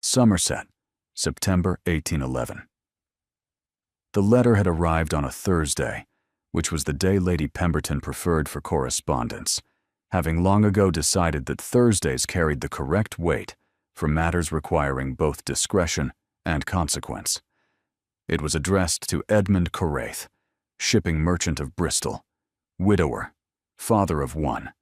Somerset, September 1811. The letter had arrived on a Thursday, which was the day Lady Pemberton preferred for correspondence, having long ago decided that Thursdays carried the correct weight for matters requiring both discretion and consequence. It was addressed to Edmund Corraith, shipping merchant of Bristol, widower, father of one,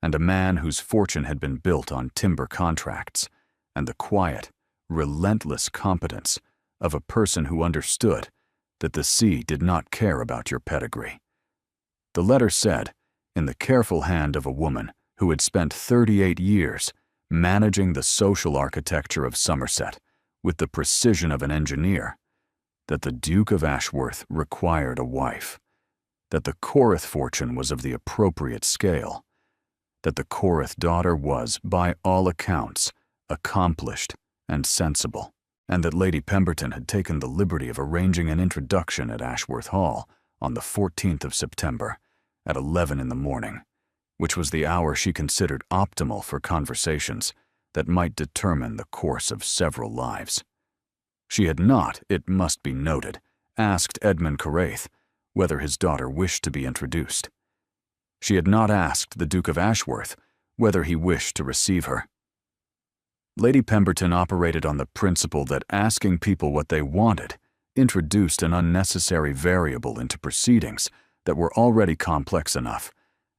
and a man whose fortune had been built on timber contracts and the quiet, relentless competence of a person who understood that the sea did not care about your pedigree. The letter said, in the careful hand of a woman who had spent 38 years managing the social architecture of Somerset with the precision of an engineer, that the Duke of Ashworth required a wife, that the Corraith fortune was of the appropriate scale, that the Corraith daughter was, by all accounts, accomplished and sensible, and that Lady Pemberton had taken the liberty of arranging an introduction at Ashworth Hall on the 14th of September at 11 in the morning, which was the hour she considered optimal for conversations that might determine the course of several lives. She had not, it must be noted, asked Edmund Corraith whether his daughter wished to be introduced. She had not asked the Duke of Ashworth whether he wished to receive her. Lady Pemberton operated on the principle that asking people what they wanted introduced an unnecessary variable into proceedings that were already complex enough,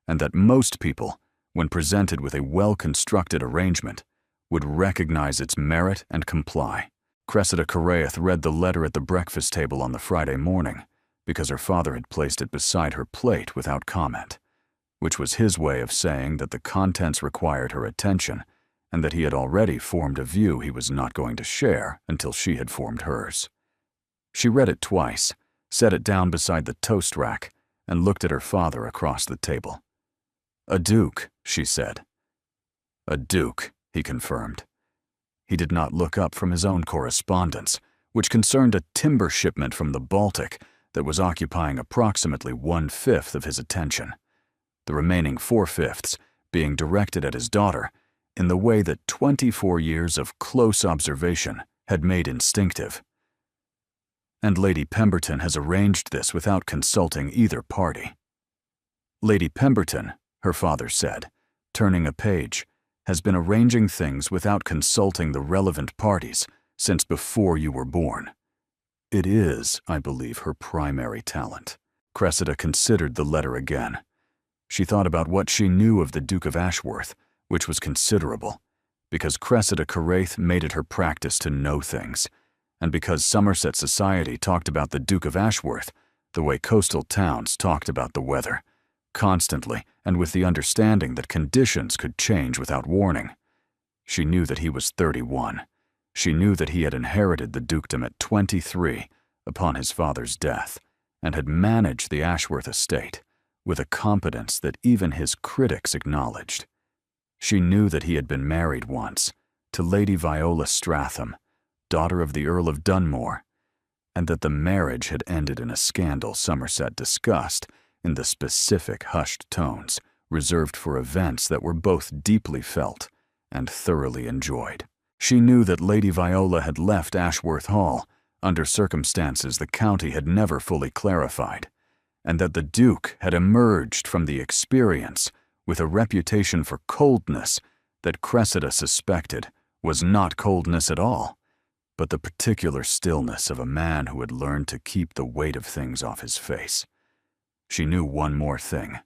and that most people, when presented with a well-constructed arrangement, would recognize its merit and comply. Cressida Corraith read the letter at the breakfast table on the Friday morning because her father had placed it beside her plate without comment, which was his way of saying that the contents required her attention and that he had already formed a view he was not going to share until she had formed hers. She read it twice, set it down beside the toast rack, and looked at her father across the table. "A duke," she said. "A duke," he confirmed. He did not look up from his own correspondence, which concerned a timber shipment from the Baltic that was occupying approximately 1/5 of his attention, the remaining 4/5 being directed at his daughter in the way that 24 years of close observation had made instinctive. And Lady Pemberton has arranged this without consulting either party. Lady Pemberton, her father said, turning a page, has been arranging things without consulting the relevant parties since before you were born. It is, I believe, her primary talent. Cressida considered the letter again. She thought about what she knew of the Duke of Ashworth, which was considerable, because Cressida Corraith made it her practice to know things, and because Somerset society talked about the Duke of Ashworth the way coastal towns talked about the weather, constantly and with the understanding that conditions could change without warning. She knew that he was 31. She knew that he had inherited the dukedom at 23 upon his father's death, and had managed the Ashworth estate with a competence that even his critics acknowledged. She knew that he had been married once to Lady Viola Stratham, daughter of the Earl of Dunmore, and that the marriage had ended in a scandal Somerset discussed in the specific hushed tones reserved for events that were both deeply felt and thoroughly enjoyed. She knew that Lady Viola had left Ashworth Hall under circumstances the county had never fully clarified, and that the Duke had emerged from the experience with a reputation for coldness that Cressida suspected was not coldness at all, but the particular stillness of a man who had learned to keep the weight of things off his face. She knew one more thing.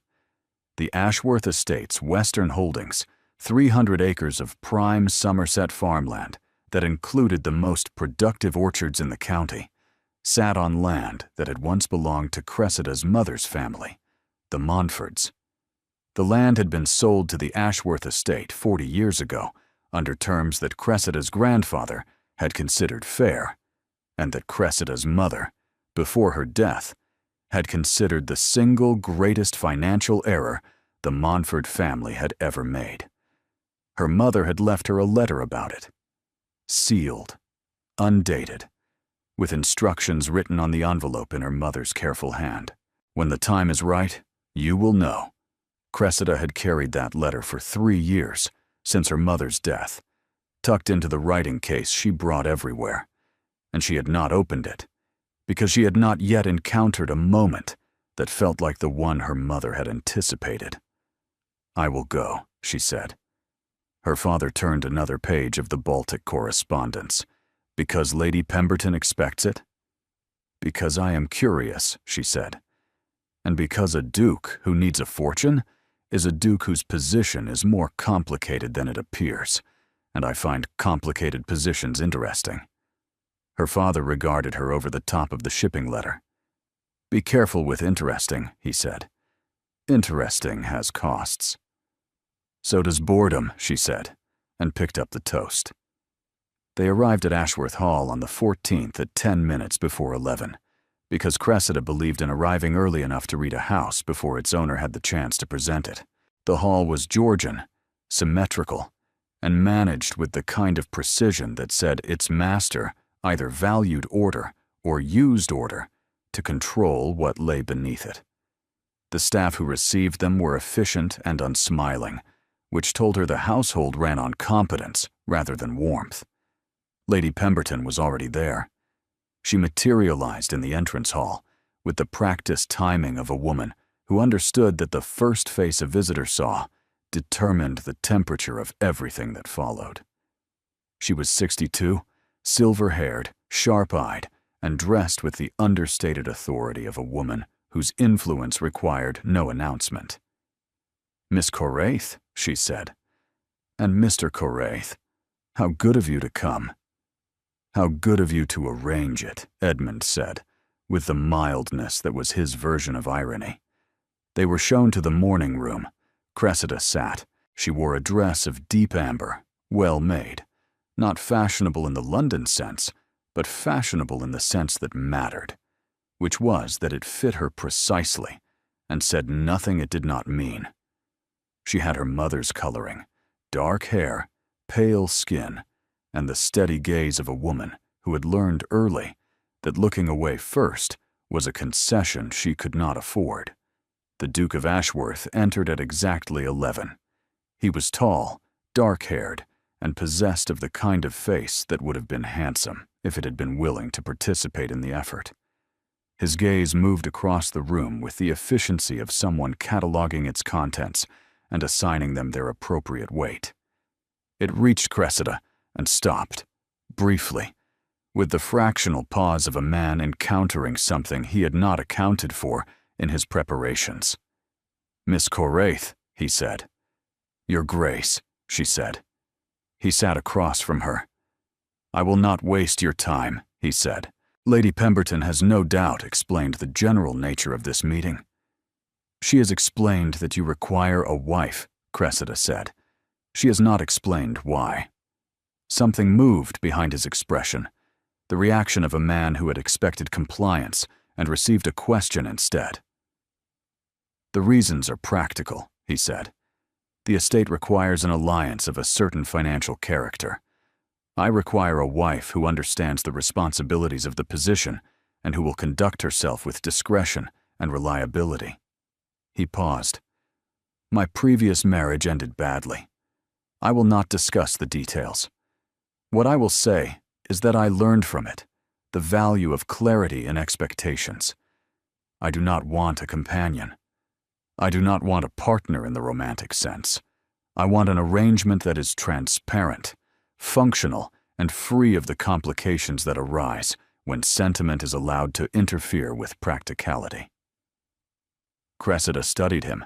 The Ashworth Estate's western holdings, 300 acres of prime Somerset farmland that included the most productive orchards in the county, sat on land that had once belonged to Cressida's mother's family, the Montforts. The land had been sold to the Ashworth estate 40 years ago under terms that Cressida's grandfather had considered fair, and that Cressida's mother, before her death, had considered the single greatest financial error the Montfort family had ever made. Her mother had left her a letter about it, sealed, undated, with instructions written on the envelope in her mother's careful hand. "When the time is right, you will know." Cressida had carried that letter for 3 years, since her mother's death, tucked into the writing case she brought everywhere, and she had not opened it, because she had not yet encountered a moment that felt like the one her mother had anticipated. "I will go," she said. Her father turned another page of the Baltic correspondence. "Because Lady Pemberton expects it?" "Because I am curious," she said. "And because a duke who needs a fortune is a duke whose position is more complicated than it appears, and I find complicated positions interesting." Her father regarded her over the top of the shipping letter. "Be careful with interesting," he said. "Interesting has costs." "So does boredom," she said, and picked up the toast. They arrived at Ashworth Hall on the 14th at 10 minutes before 11, because Cressida believed in arriving early enough to read a house before its owner had the chance to present it. The hall was Georgian, symmetrical, and managed with the kind of precision that said its master either valued order or used order to control what lay beneath it. The staff who received them were efficient and unsmiling, which told her the household ran on competence rather than warmth. Lady Pemberton was already there. She materialized in the entrance hall with the practiced timing of a woman who understood that the first face a visitor saw determined the temperature of everything that followed. She was 62, silver-haired, sharp-eyed, and dressed with the understated authority of a woman whose influence required no announcement. "Miss Corraith," she said. "And Mr. Corraith, how good of you to come." "How good of you to arrange it," Edmund said, with the mildness that was his version of irony. They were shown to the morning room. Cressida sat. She wore a dress of deep amber, well made, not fashionable in the London sense, but fashionable in the sense that mattered, which was that it fit her precisely and said nothing it did not mean. She had her mother's coloring, dark hair, pale skin, and the steady gaze of a woman who had learned early that looking away first was a concession she could not afford. The Duke of Ashworth entered at exactly 11. He was tall, dark-haired, and possessed of the kind of face that would have been handsome if it had been willing to participate in the effort. His gaze moved across the room with the efficiency of someone cataloging its contents and assigning them their appropriate weight. It reached Cressida and stopped, briefly, with the fractional pause of a man encountering something he had not accounted for in his preparations. "Miss Corraith," he said. "Your Grace," she said. He sat across from her. "I will not waste your time," he said. "Lady Pemberton has no doubt explained the general nature of this meeting." "She has explained that you require a wife," Cressida said. "She has not explained why." Something moved behind his expression, the reaction of a man who had expected compliance and received a question instead. "The reasons are practical," he said. "The estate requires an alliance of a certain financial character. I require a wife who understands the responsibilities of the position and who will conduct herself with discretion and reliability." He paused. "My previous marriage ended badly. I will not discuss the details. What I will say is that I learned from it the value of clarity in expectations. I do not want a companion. I do not want a partner in the romantic sense. I want an arrangement that is transparent, functional, and free of the complications that arise when sentiment is allowed to interfere with practicality." Cressida studied him,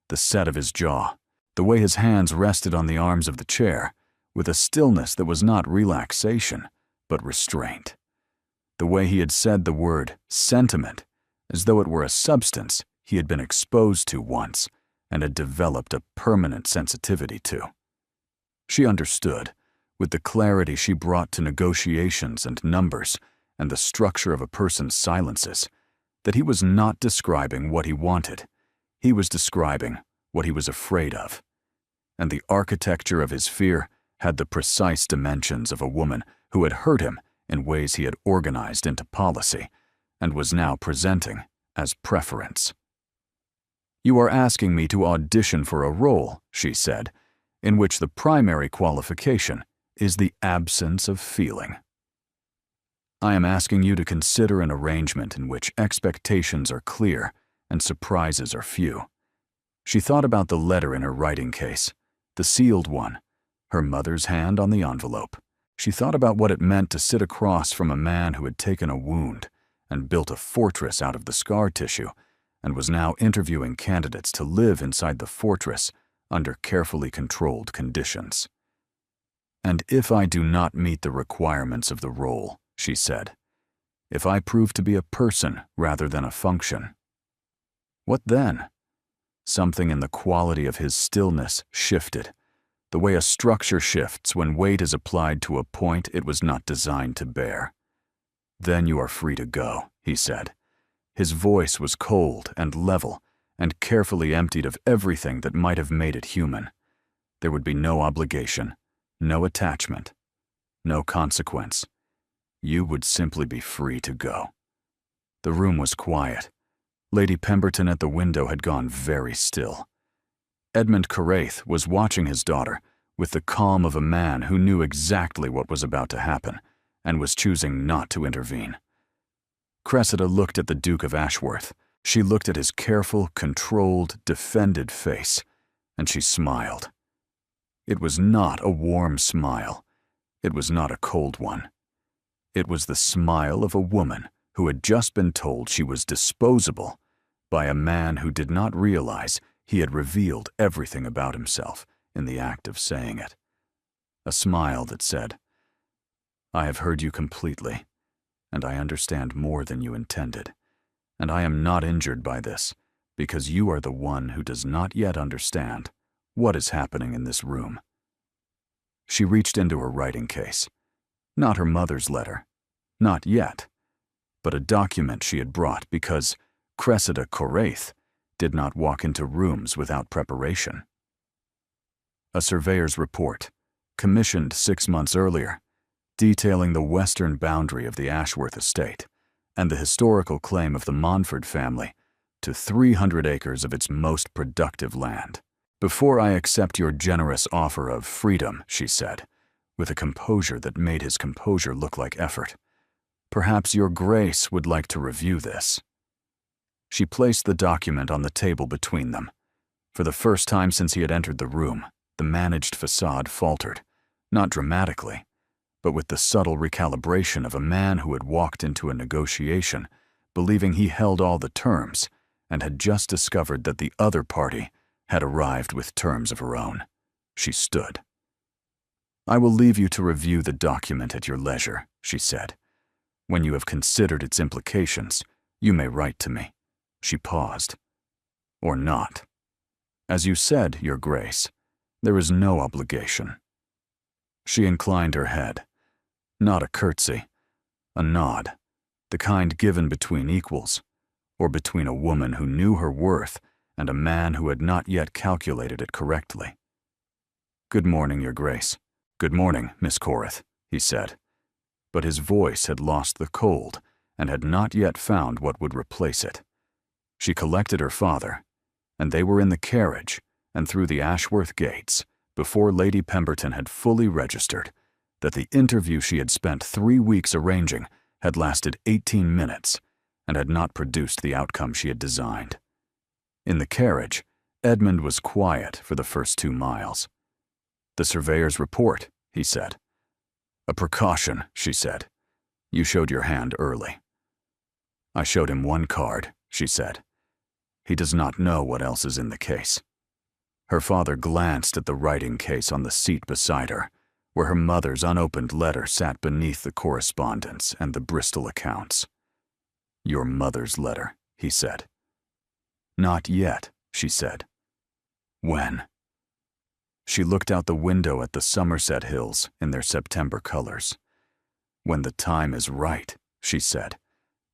the set of his jaw, the way his hands rested on the arms of the chair, with a stillness that was not relaxation, but restraint. The way he had said the word sentiment, as though it were a substance he had been exposed to once and had developed a permanent sensitivity to. She understood, with the clarity she brought to negotiations and numbers and the structure of a person's silences, that he was not describing what he wanted. He was describing what he was afraid of. And the architecture of his fear had the precise dimensions of a woman who had hurt him in ways he had organized into policy and was now presenting as preference. "You are asking me to audition for a role," she said, "in which the primary qualification is the absence of feeling. I am asking you to consider an arrangement in which expectations are clear and surprises are few. She thought about the letter in her writing case, the sealed one, her mother's hand on the envelope. She thought about what it meant to sit across from a man who had taken a wound and built a fortress out of the scar tissue and was now interviewing candidates to live inside the fortress under carefully controlled conditions. "And if I do not meet the requirements of the role," she said, "if I prove to be a person rather than a function, what then?" Something in the quality of his stillness shifted, the way a structure shifts when weight is applied to a point it was not designed to bear. "Then you are free to go," he said. His voice was cold and level and carefully emptied of everything that might have made it human. There would be no obligation, no attachment, no consequence. You would simply be free to go. The room was quiet. Lady Pemberton at the window had gone very still. Edmund Carraith was watching his daughter with the calm of a man who knew exactly what was about to happen and was choosing not to intervene. Cressida looked at the Duke of Ashworth. She looked at his careful, controlled, defended face, and she smiled. It was not a warm smile. It was not a cold one. It was the smile of a woman who had just been told she was disposable by a man who did not realize he had revealed everything about himself in the act of saying it. A smile that said, "I have heard you completely, and I understand more than you intended, and I am not injured by this, because you are the one who does not yet understand what is happening in this room." She reached into her writing case. Not her mother's letter, not yet, but a document she had brought because Cressida Carraith did not walk into rooms without preparation. A surveyor's report, commissioned 6 months earlier, detailing the western boundary of the Ashworth estate and the historical claim of the Montford family to 300 acres of its most productive land. "Before I accept your generous offer of freedom," she said, with a composure that made his composure look like effort, "perhaps your grace would like to review this." She placed the document on the table between them. For the first time since he had entered the room, the managed facade faltered, not dramatically, but with the subtle recalibration of a man who had walked into a negotiation, believing he held all the terms, and had just discovered that the other party had arrived with terms of her own. She stood. "I will leave you to review the document at your leisure," she said. "When you have considered its implications, you may write to me." She paused. "Or not. As you said, Your Grace, there is no obligation." She inclined her head. Not a curtsy, a nod, the kind given between equals, or between a woman who knew her worth and a man who had not yet calculated it correctly. "Good morning, Your Grace." "Good morning, Miss Corrith," he said, but his voice had lost the cold and had not yet found what would replace it. She collected her father, and they were in the carriage and through the Ashworth gates before Lady Pemberton had fully registered that the interview she had spent 3 weeks arranging had lasted 18 minutes and had not produced the outcome she had designed. In the carriage, Edmund was quiet for the first 2 miles. "The surveyor's report," he said. "A precaution," she said. "You showed your hand early." "I showed him 1 card," she said. "He does not know what else is in the case." Her father glanced at the writing case on the seat beside her, where her mother's unopened letter sat beneath the correspondence and the Bristol accounts. "Your mother's letter," he said. "Not yet," she said. "When?" She looked out the window at the Somerset Hills in their September colors. "When the time is right," she said,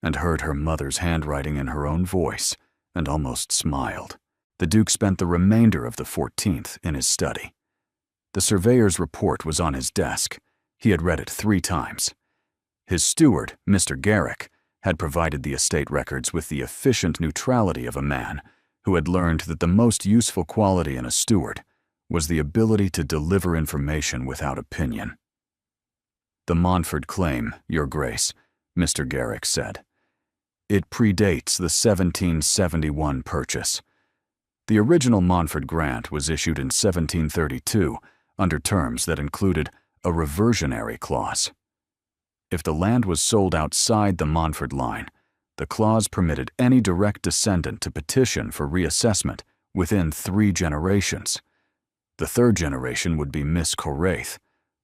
and heard her mother's handwriting in her own voice, and almost smiled. The Duke spent the remainder of the 14th in his study. The surveyor's report was on his desk. He had read it 3 times. His steward, Mr. Garrick, had provided the estate records with the efficient neutrality of a man who had learned that the most useful quality in a steward was the ability to deliver information without opinion. "The Montford claim, Your Grace," Mr. Garrick said. "It predates the 1771 purchase. The original Montford grant was issued in 1732 under terms that included a reversionary clause. If the land was sold outside the Montford line, the clause permitted any direct descendant to petition for reassessment within 3 generations. The 3rd generation would be Miss Corraith.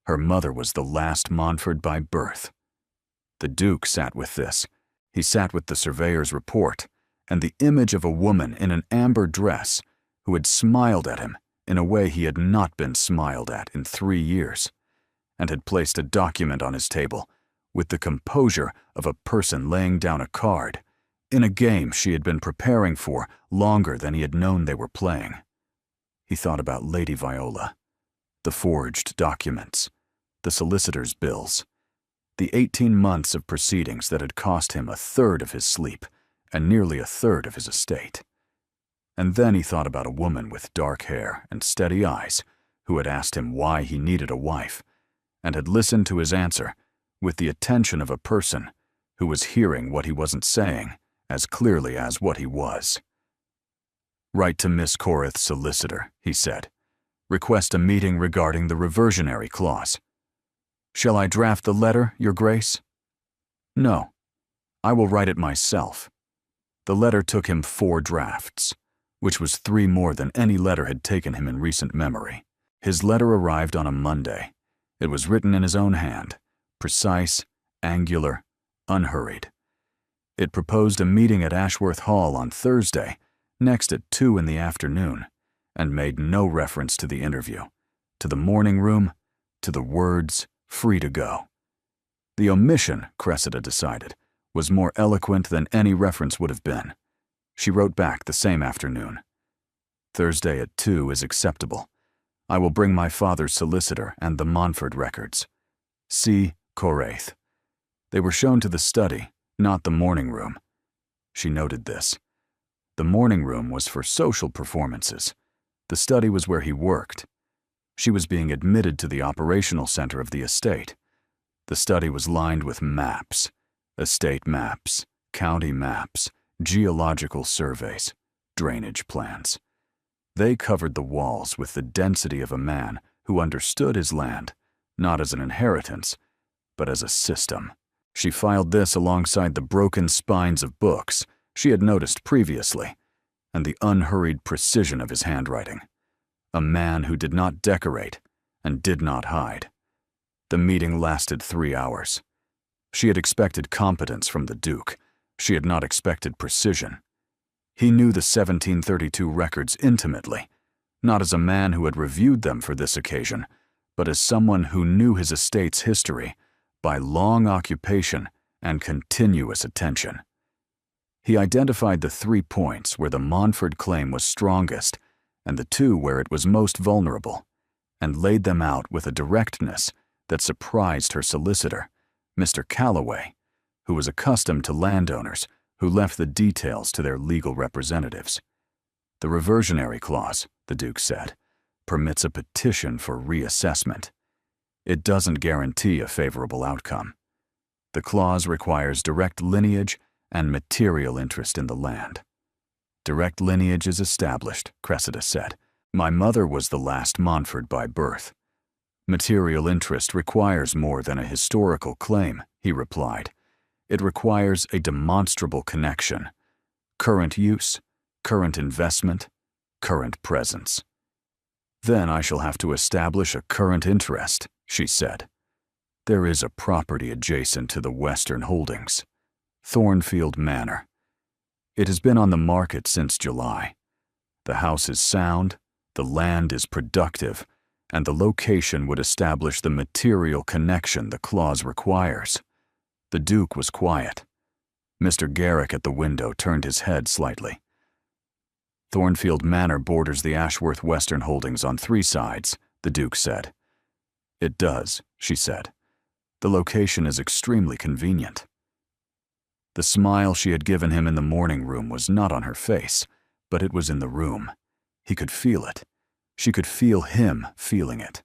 Her mother was the last Montford by birth. The Duke sat with this. He sat with the surveyor's report and the image of a woman in an amber dress who had smiled at him in a way he had not been smiled at in 3 years, and had placed a document on his table with the composure of a person laying down a card in a game she had been preparing for longer than he had known they were playing. He thought about Lady Viola, the forged documents, the solicitor's bills, the 18 months of proceedings that had cost him 1/3 of his sleep and nearly 1/3 of his estate. And then he thought about a woman with dark hair and steady eyes who had asked him why he needed a wife, and had listened to his answer with the attention of a person who was hearing what he wasn't saying as clearly as what he was. "Write to Miss Corraith's solicitor," he said. "Request a meeting regarding the reversionary clause." "Shall I draft the letter, Your Grace?" "No. I will write it myself." The letter took him 4 drafts, which was 3 more than any letter had taken him in recent memory. His letter arrived on a Monday. It was written in his own hand, precise, angular, unhurried. It proposed a meeting at Ashworth Hall on Thursday, next at 2 in the afternoon, and made no reference to the interview, to the morning room, to the words, "free to go." The omission, Cressida decided, was more eloquent than any reference would have been. She wrote back the same afternoon. "Thursday at 2 is acceptable. I will bring my father's solicitor and the Montford records. C. Corraith." They were shown to the study, not the morning room. She noted this. The morning room was for social performances. The study was where he worked. She was being admitted to the operational center of the estate. The study was lined with maps, estate maps, county maps, geological surveys, drainage plans. They covered the walls with the density of a man who understood his land, not as an inheritance, but as a system. She filed this alongside the broken spines of books she had noticed previously, and the unhurried precision of his handwriting. A man who did not decorate and did not hide. The meeting lasted 3 hours. She had expected competence from the Duke. She had not expected precision. He knew the 1732 records intimately, not as a man who had reviewed them for this occasion, but as someone who knew his estate's history by long occupation and continuous attention. He identified the 3 points where the Montford claim was strongest and the 2 where it was most vulnerable, and laid them out with a directness that surprised her solicitor, Mr. Calloway, who was accustomed to landowners who left the details to their legal representatives. "The reversionary clause," the Duke said, "permits a petition for reassessment. It doesn't guarantee a favorable outcome. The clause requires direct lineage and material interest in the land." "Direct lineage is established," Cressida said. "My mother was the last Montford by birth." "Material interest requires more than a historical claim," he replied. "It requires a demonstrable connection, current use, current investment, current presence." "Then I shall have to establish a current interest," she said. "There is a property adjacent to the Western holdings, Thornfield Manor. It has been on the market since July. The house is sound, the land is productive, and the location would establish the material connection the clause requires." The Duke was quiet. Mr. Garrick at the window turned his head slightly. "Thornfield Manor borders the Ashworth Western holdings on 3 sides, the Duke said. "It does," she said. "The location is extremely convenient." The smile she had given him in the morning room was not on her face, but it was in the room. He could feel it. She could feel him feeling it.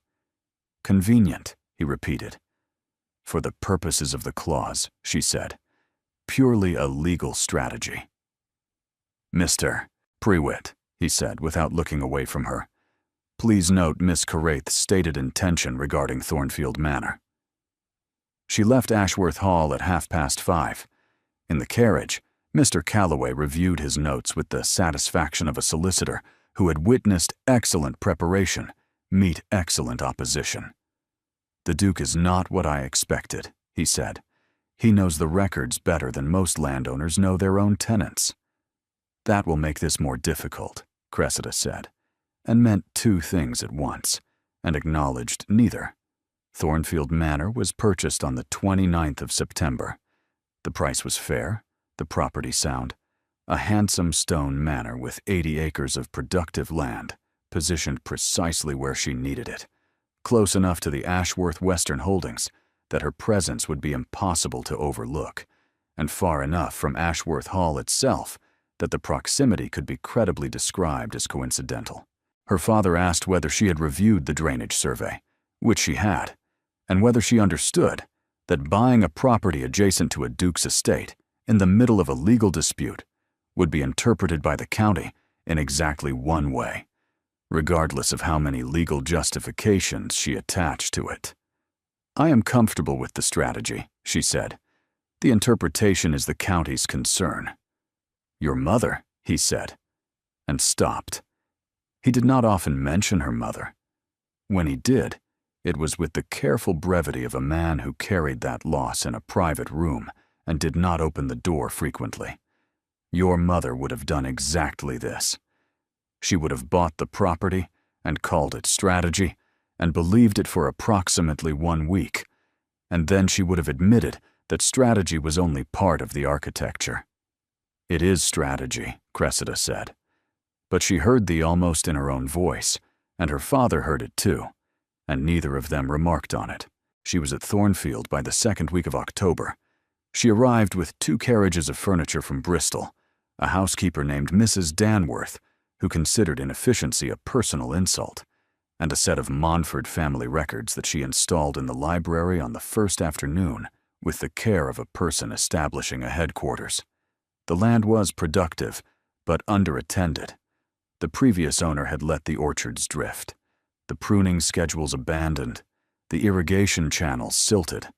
"Convenient," he repeated. For the purposes of the clause, she said. Purely a legal strategy. Mr. Prewitt, he said without looking away from her. Please note Miss Carraith's stated intention regarding Thornfield Manor. She left Ashworth Hall at 5:30. In the carriage, Mr. Calloway reviewed his notes with the satisfaction of a solicitor who had witnessed excellent preparation meet excellent opposition. The Duke is not what I expected, he said. He knows the records better than most landowners know their own tenants. That will make this more difficult, Cressida said, and meant two things at once, and acknowledged neither. Thornfield Manor was purchased on the 29th of September. The price was fair, the property sound, a handsome stone manor with 80 acres of productive land, positioned precisely where she needed it, close enough to the Ashworth Western holdings that her presence would be impossible to overlook, and far enough from Ashworth Hall itself that the proximity could be credibly described as coincidental. Her father asked whether she had reviewed the drainage survey, which she had, and whether she understood that buying a property adjacent to a duke's estate in the middle of a legal dispute would be interpreted by the county in exactly one way, regardless of how many legal justifications she attached to it. I am comfortable with the strategy, she said. The interpretation is the county's concern. Your mother, he said, and stopped. He did not often mention her mother. When he did, it was with the careful brevity of a man who carried that loss in a private room and did not open the door frequently. Your mother would have done exactly this. She would have bought the property and called it strategy and believed it for approximately 1 week, and then she would have admitted that strategy was only part of the architecture. It is strategy, Cressida said. But she heard the almost in her own voice, and her father heard it too, and neither of them remarked on it. She was at Thornfield by the second week of October. She arrived with 2 carriages of furniture from Bristol, a housekeeper named Mrs. Danworth, who considered inefficiency a personal insult, and a set of Montford family records that she installed in the library on the first afternoon with the care of a person establishing a headquarters. The land was productive, but underattended. The previous owner had let the orchards drift, the pruning schedules abandoned, the irrigation channels silted.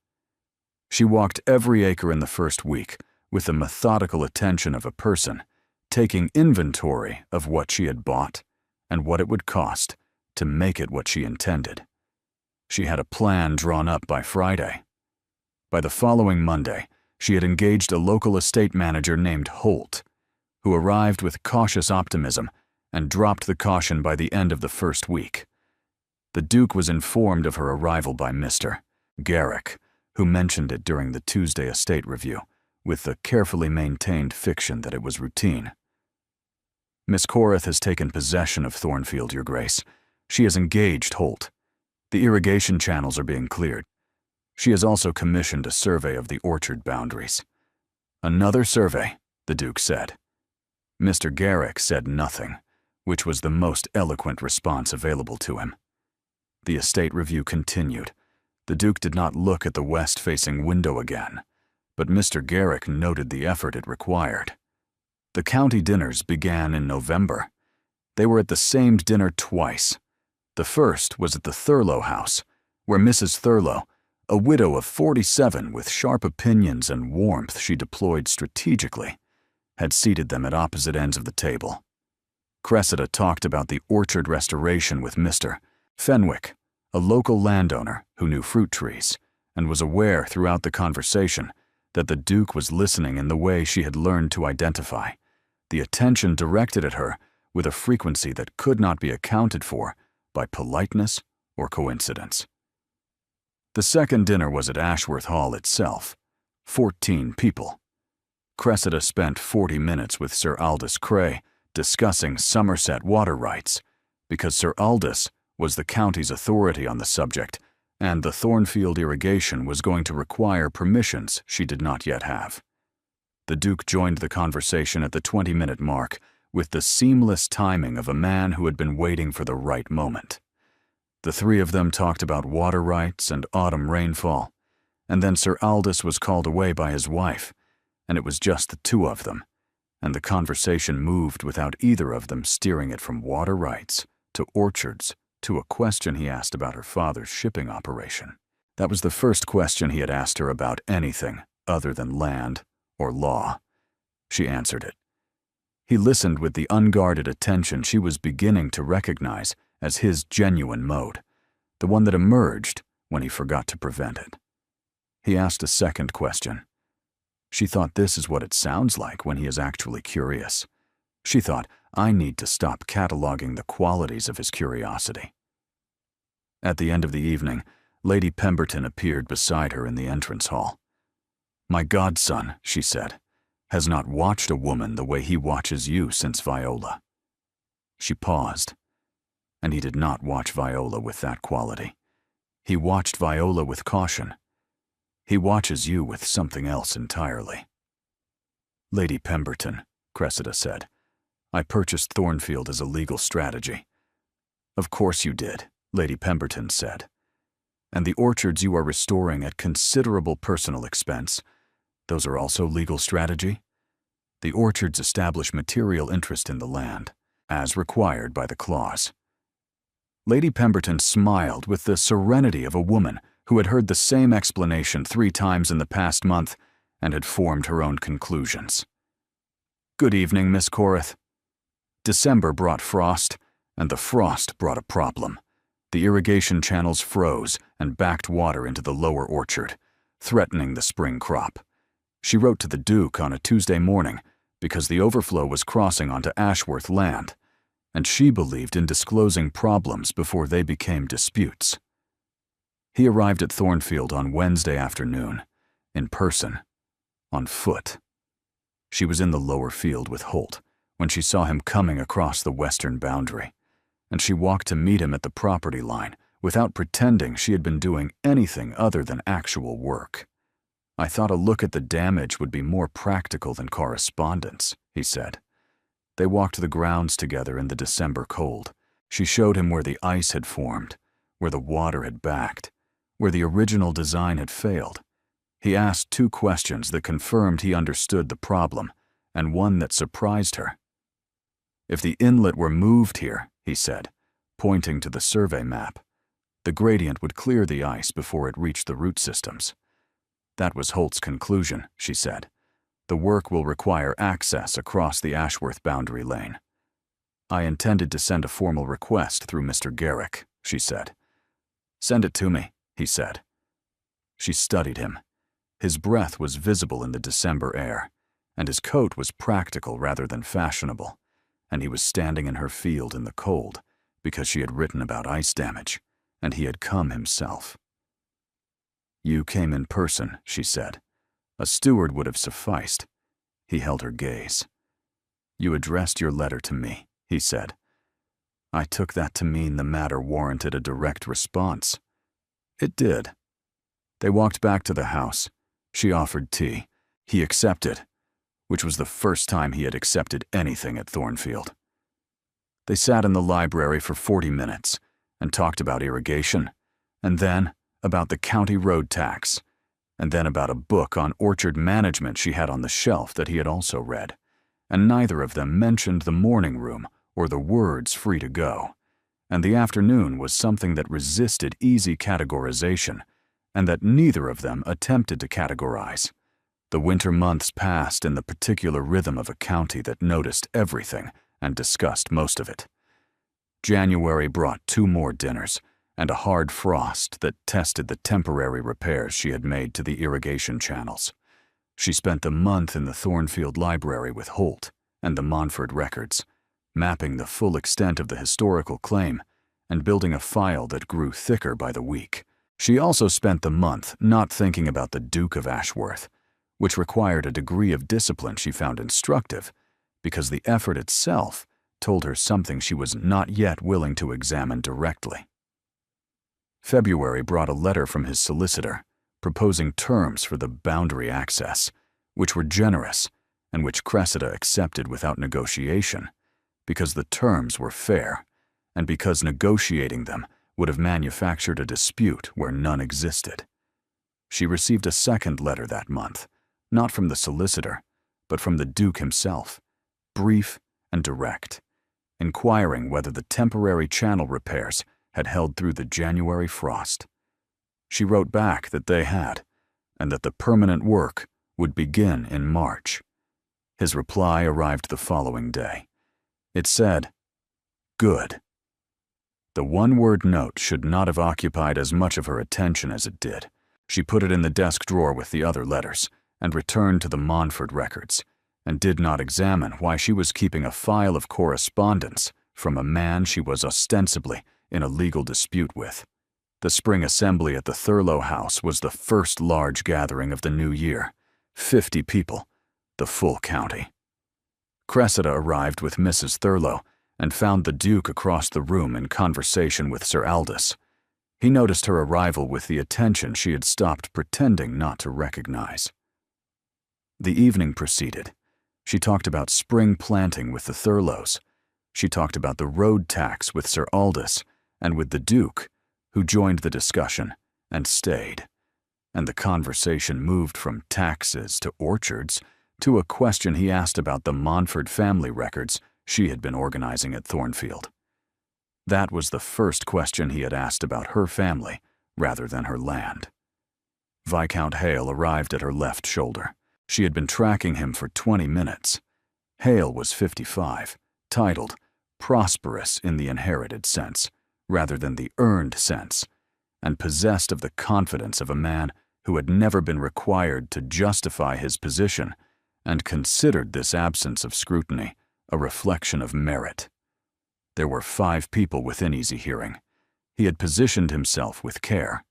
She walked every acre in the first week with the methodical attention of a person taking inventory of what she had bought and what it would cost to make it what she intended. She had a plan drawn up by Friday. By the following Monday, she had engaged a local estate manager named Holt, who arrived with cautious optimism and dropped the caution by the end of the first week. The Duke was informed of her arrival by Mr. Garrick, who mentioned it during the Tuesday estate review, with the carefully maintained fiction that it was routine. Miss Corrith has taken possession of Thornfield, Your Grace. She has engaged Holt. The irrigation channels are being cleared. She has also commissioned a survey of the orchard boundaries. Another survey, the Duke said. Mr. Garrick said nothing, which was the most eloquent response available to him. The estate review continued. The Duke did not look at the west-facing window again, but Mr. Garrick noted the effort it required. The county dinners began in November. They were at the same dinner twice. The first was at the Thurlow house, where Mrs. Thurlow, a widow of 47 with sharp opinions and warmth she deployed strategically, had seated them at opposite ends of the table. Cressida talked about the orchard restoration with Mr. Fenwick, a local landowner who knew fruit trees, and was aware throughout the conversation that the Duke was listening in the way she had learned to identify, the attention directed at her with a frequency that could not be accounted for by politeness or coincidence. The second dinner was at Ashworth Hall itself, 14 people. Cressida spent 40 minutes with Sir Aldous Cray discussing Somerset water rights, because Sir Aldous was the county's authority on the subject, and the Thornfield irrigation was going to require permissions she did not yet have. The Duke joined the conversation at the 20-minute mark with the seamless timing of a man who had been waiting for the right moment. The three of them talked about water rights and autumn rainfall, And then Sir Aldous was called away by his wife, and it was just the two of them, and the conversation moved without either of them steering it from water rights to orchards to a question he asked about her father's shipping operation. That was the first question he had asked her about anything other than land or law. She answered it. He listened with the unguarded attention she was beginning to recognize as his genuine mode, the one that emerged when he forgot to prevent it. He asked a second question. She thought this is what it sounds like when he is actually curious. She thought, I need to stop cataloging the qualities of his curiosity. At the end of the evening, Lady Pemberton appeared beside her in the entrance hall. My godson, she said, has not watched a woman the way he watches you since Viola. She paused, and he did not watch Viola with that quality. He watched Viola with caution. He watches you with something else entirely. Lady Pemberton, Cressida said, I purchased Thornfield as a legal strategy. Of course you did, Lady Pemberton said. And the orchards you are restoring at considerable personal expense, those are also legal strategy? The orchards establish material interest in the land, as required by the clause. Lady Pemberton smiled with the serenity of a woman who had heard the same explanation 3 times in the past month and had formed her own conclusions. Good evening, Miss Corrith. December brought frost, and the frost brought a problem. The irrigation channels froze and backed water into the lower orchard, threatening the spring crop. She wrote to the Duke on a Tuesday morning because the overflow was crossing onto Ashworth land, and she believed in disclosing problems before they became disputes. He arrived at Thornfield on Wednesday afternoon, in person, on foot. She was in the lower field with Holt when she saw him coming across the western boundary, and she walked to meet him at the property line without pretending she had been doing anything other than actual work. I thought a look at the damage would be more practical than correspondence, he said. They walked the grounds together in the December cold. She showed him where the ice had formed, where the water had backed, where the original design had failed. He asked 2 questions that confirmed he understood the problem, and one that surprised her. If the inlet were moved here, he said, pointing to the survey map, the gradient would clear the ice before it reached the root systems. That was Holt's conclusion, she said. The work will require access across the Ashworth boundary lane. I intended to send a formal request through Mr. Garrick, she said. Send it to me, he said. She studied him. His breath was visible in the December air, and his coat was practical rather than fashionable, and he was standing in her field in the cold because she had written about ice damage, and he had come himself. You came in person, she said. A steward would have sufficed. He held her gaze. You addressed your letter to me, he said. I took that to mean the matter warranted a direct response. It did. They walked back to the house. She offered tea. He accepted, which was the first time he had accepted anything at Thornfield. They sat in the library for 40 minutes and talked about irrigation, and then about the county road tax, and then about a book on orchard management she had on the shelf that he had also read, and neither of them mentioned the morning room or the words free to go, and the afternoon was something that resisted easy categorization, and that neither of them attempted to categorize. The winter months passed in the particular rhythm of a county that noticed everything and discussed most of it. January brought 2 more dinners, and a hard frost that tested the temporary repairs she had made to the irrigation channels. She spent the month in the Thornfield Library with Holt and the Montford records, mapping the full extent of the historical claim and building a file that grew thicker by the week. She also spent the month not thinking about the Duke of Ashworth, which required a degree of discipline she found instructive, because the effort itself told her something she was not yet willing to examine directly. February brought a letter from his solicitor, proposing terms for the boundary access, which were generous and which Cressida accepted without negotiation, because the terms were fair, and because negotiating them would have manufactured a dispute where none existed. She received a second letter that month, not from the solicitor, but from the Duke himself, brief and direct, inquiring whether the temporary channel repairs had held through the January frost. She wrote back that they had, and that the permanent work would begin in March. His reply arrived the following day. It said, "Good." The one-word note should not have occupied as much of her attention as it did. She put it in the desk drawer with the other letters and returned to the Montfort records, and did not examine why she was keeping a file of correspondence from a man she was ostensibly in a legal dispute with. The spring assembly at the Thurlow House was the first large gathering of the new year. 50 people, the full county. Cressida arrived with Mrs. Thurlow and found the Duke across the room in conversation with Sir Aldous. He noticed her arrival with the attention she had stopped pretending not to recognize. The evening proceeded. She talked about spring planting with the Thurlows. She talked about the road tax with Sir Aldous and with the Duke, who joined the discussion and stayed. And the conversation moved from taxes to orchards to a question he asked about the Montfort family records she had been organizing at Thornfield. That was the first question he had asked about her family rather than her land. Viscount Hale arrived at her left shoulder. She had been tracking him for 20 minutes. Hale was 55, titled prosperous in the inherited sense, rather than the earned sense, and possessed of the confidence of a man who had never been required to justify his position and considered this absence of scrutiny a reflection of merit. There were 5 people within easy hearing. He had positioned himself with care.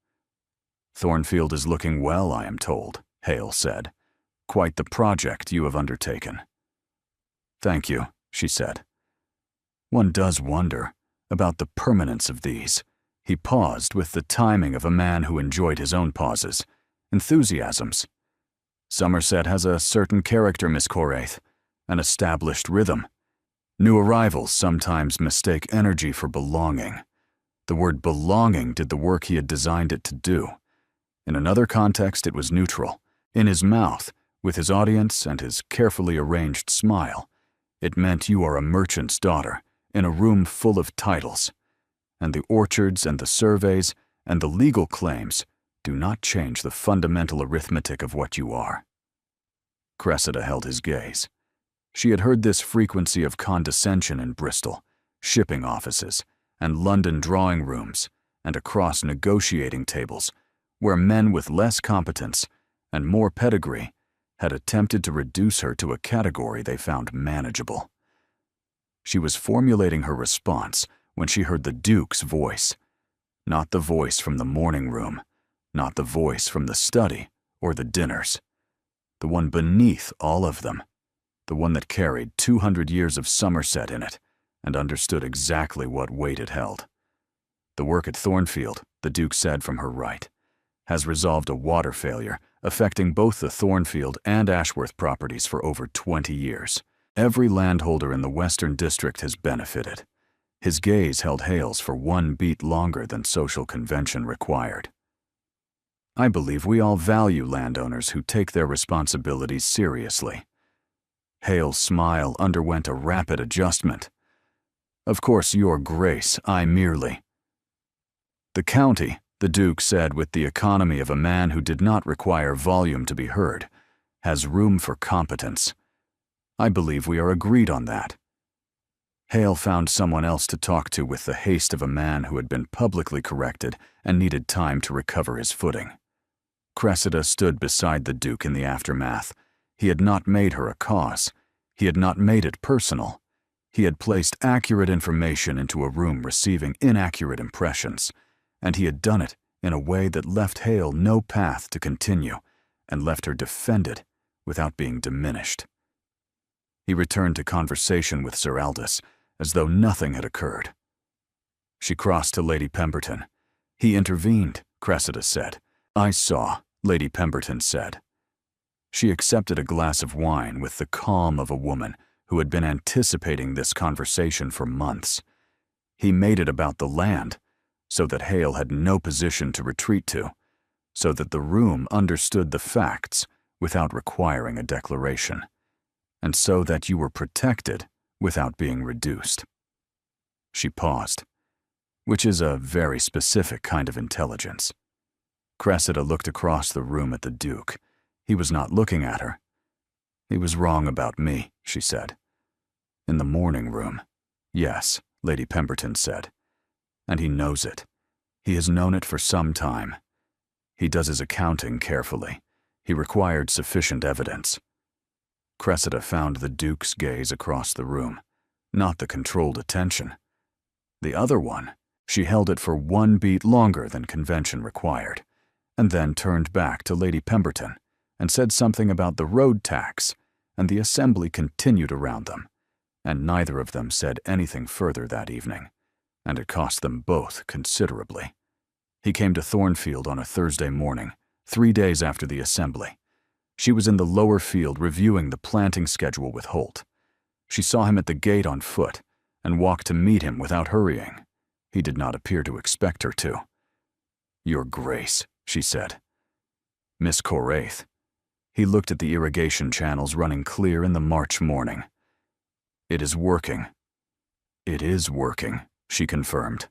"Thornfield is looking well, I am told," Hale said. "Quite the project you have undertaken." "Thank you," she said. "One does wonder about the permanence of these." He paused with the timing of a man who enjoyed his own pauses, enthusiasms. "Somerset has a certain character, Miss Corraith, an established rhythm. New arrivals sometimes mistake energy for belonging. The word belonging did the work he had designed it to do. In another context, it was neutral. In his mouth, with his audience and his carefully arranged smile, it meant you are a merchant's daughter in a room full of titles, and the orchards and the surveys and the legal claims do not change the fundamental arithmetic of what you are." Cressida held his gaze. She had heard this frequency of condescension in Bristol, shipping offices, and London drawing rooms, and across negotiating tables, where men with less competence and more pedigree had attempted to reduce her to a category they found manageable. She was formulating her response when she heard the Duke's voice, not the voice from the morning room, not the voice from the study or the dinners, the one beneath all of them, the one that carried 200 years of Somerset in it and understood exactly what weight it held. "The work at Thornfield," the Duke said from her right, "has resolved a water failure affecting both the Thornfield and Ashworth properties for over 20 years. Every landholder in the Western District has benefited." His gaze held Hale's for 1 beat longer than social convention required. "I believe we all value landowners who take their responsibilities seriously." Hale's smile underwent a rapid adjustment. "Of course, Your Grace, I merely—" "The county," the Duke said with the economy of a man who did not require volume to be heard, "has room for competence. I believe we are agreed on that." Hale found someone else to talk to with the haste of a man who had been publicly corrected and needed time to recover his footing. Cressida stood beside the Duke in the aftermath. He had not made her a cause. He had not made it personal. He had placed accurate information into a room receiving inaccurate impressions, and he had done it in a way that left Hale no path to continue and left her defended without being diminished. He returned to conversation with Sir Aldous as though nothing had occurred. She crossed to Lady Pemberton. "He intervened," Cressida said. "I saw," Lady Pemberton said. She accepted a glass of wine with the calm of a woman who had been anticipating this conversation for months. He made it about the land, so that Hale had no position to retreat to. so that the room understood the facts without requiring a declaration, and so that you were protected without being reduced. She paused, which is a very specific kind of intelligence. Cressida looked across the room at the Duke. He was not looking at her. "He was wrong about me," she said. "In the morning room." "Yes," Lady Pemberton said. "And he knows it. He has known it for some time. He does his accounting carefully. He required sufficient evidence." Cressida found the Duke's gaze across the room, not the controlled attention. The other one, she held it for one beat longer than convention required, and then turned back to Lady Pemberton and said something about the road tax, and the assembly continued around them, and neither of them said anything further that evening, and it cost them both considerably. He came to Thornfield on a Thursday morning, 3 days after the assembly. She was in the lower field reviewing the planting schedule with Holt. She saw him at the gate on foot and walked to meet him without hurrying. He did not appear to expect her to. "Your Grace," she said. "Miss Coraith." He looked at the irrigation channels running clear in the March morning. "It is working." "It is working," she confirmed.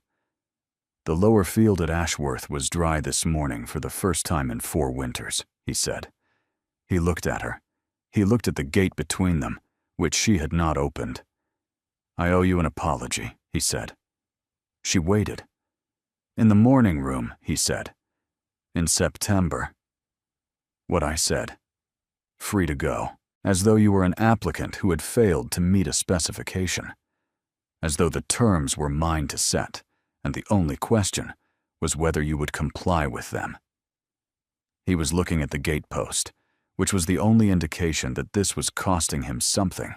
"The lower field at Ashworth was dry this morning for the first time in 4 winters," he said. He looked at her. He looked at the gate between them, which she had not opened. "I owe you an apology," he said. She waited. "In the morning room," he said. "In September." "What I said. Free to go, as though you were an applicant who had failed to meet a specification. As though the terms were mine to set, and the only question was whether you would comply with them." He was looking at the gatepost, which was the only indication that this was costing him something.